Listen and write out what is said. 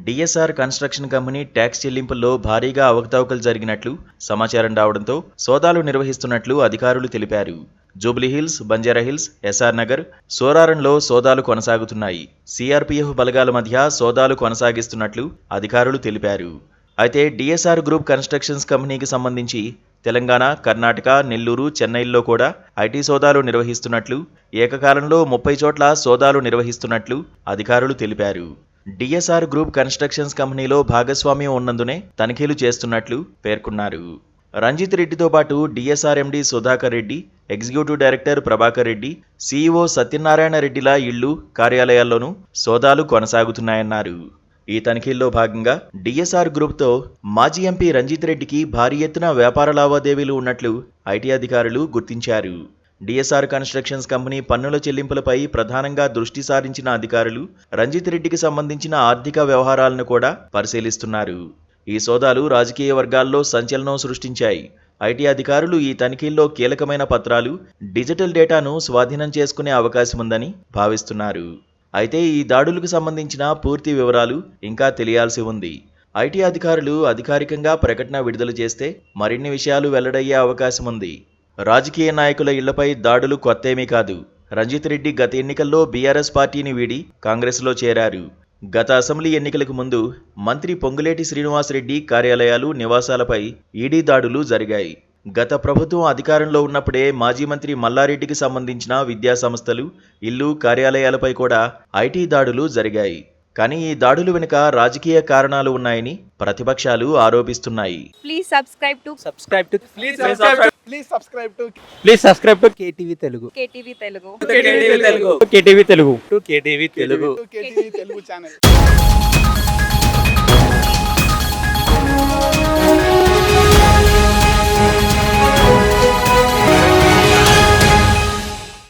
DSR construction company tax చెల్లింపుల్లో భారీగా అవకతవకలు జరిగినట్లు సమాచారం రావడంతో సోదాలు నిర్వహిస్తున్నట్లు అధికారులు తెలిపారు. జూబ్లీహిల్స్, బంజారాహిల్స్, ఎస్ఆర్ నగర్, సోరారంలో సోదాలు కొనసాగుతున్నాయి. సిఆర్పీఎఫ్ బలగాల మధ్య సోదాలు కొనసాగిస్తున్నట్లు అధికారులు తెలిపారు. అయితే డిఎస్ఆర్ గ్రూప్ కన్స్ట్రక్షన్స్ కంపెనీకి సంబంధించి తెలంగాణ, కర్ణాటక, నెల్లూరు, చెన్నైల్లో కూడా ఐటీ సోదాలు నిర్వహిస్తున్నట్లు, ఏకకాలంలో 30 చోట్ల సోదాలు నిర్వహిస్తున్నట్లు అధికారులు తెలిపారు. డిఎస్ఆర్ గ్రూప్ కన్స్ట్రక్షన్స్ కంపెనీలో భాగస్వామ్యం ఉన్నందునే తనిఖీలు చేస్తున్నట్లు పేర్కొన్నారు. రంజిత్ రెడ్డితో పాటు DSR MD Sudhakar Reddy, executive director Prabhakar Reddy, CEO Satyanarayana రెడ్డిల ఇళ్లు, కార్యాలయాల్లోనూ సోదాలు కొనసాగుతున్నాయన్నారు. ఈ తనిఖీల్లో భాగంగా డిఎస్ఆర్ గ్రూప్తో మాజీ ఎంపీ రంజిత్ రెడ్డికి భారీ ఎత్తున వ్యాపార లావాదేవీలు ఉన్నట్లు ఐటీ అధికారులు గుర్తించారు. డిఎస్ఆర్ కన్స్ట్రక్షన్స్ కంపెనీ పన్నుల చెల్లింపులపై ప్రధానంగా దృష్టి సారించిన అధికారులు రంజిత్ రెడ్డికి సంబంధించిన ఆర్థిక వ్యవహారాలను కూడా పరిశీలిస్తున్నారు. ఈ సోదాలు రాజకీయ వర్గాల్లో సంచలనం సృష్టించాయి. ఐటీ అధికారులు ఈ తనిఖీల్లో కీలకమైన పత్రాలు, డిజిటల్ డేటాను స్వాధీనం చేసుకునే అవకాశముందని భావిస్తున్నారు. అయితే ఈ దాడులకు సంబంధించిన పూర్తి వివరాలు ఇంకా తెలియాల్సి ఉంది. ఐటీ అధికారులు అధికారికంగా ప్రకటన విడుదల చేస్తే మరిన్ని విషయాలు వెల్లడయ్యే అవకాశం ఉంది. రాజకీయ నాయకుల ఇళ్లపై దాడులు కొత్తేమీ కాదు. రంజిత్ రెడ్డి గత ఎన్నికల్లో బీఆర్ఎస్ పార్టీని వీడి కాంగ్రెస్లో చేరారు. గత అసెంబ్లీ ఎన్నికలకు ముందు మంత్రి పొంగులేటి శ్రీనివాసరెడ్డి కార్యాలయాలు, నివాసాలపై ఈడీ దాడులు జరిగాయి. గత ప్రభుత్వం అధికారంలో ఉన్నప్పుడే మాజీ మంత్రి మల్లారెడ్డికి సంబంధించిన విద్యా సంస్థలు, ఇల్లు, కార్యాలయాలపై కూడా ఐటీ దాడులు జరిగాయి. కానీ ఈ దాడులు వెనుక రాజకీయ కారణాలు ఉన్నాయని ప్రతిపక్షాలు ఆరోపిస్తున్నాయి. Please subscribe to KTV Telugu. KTV Telugu KTV Telugu channel.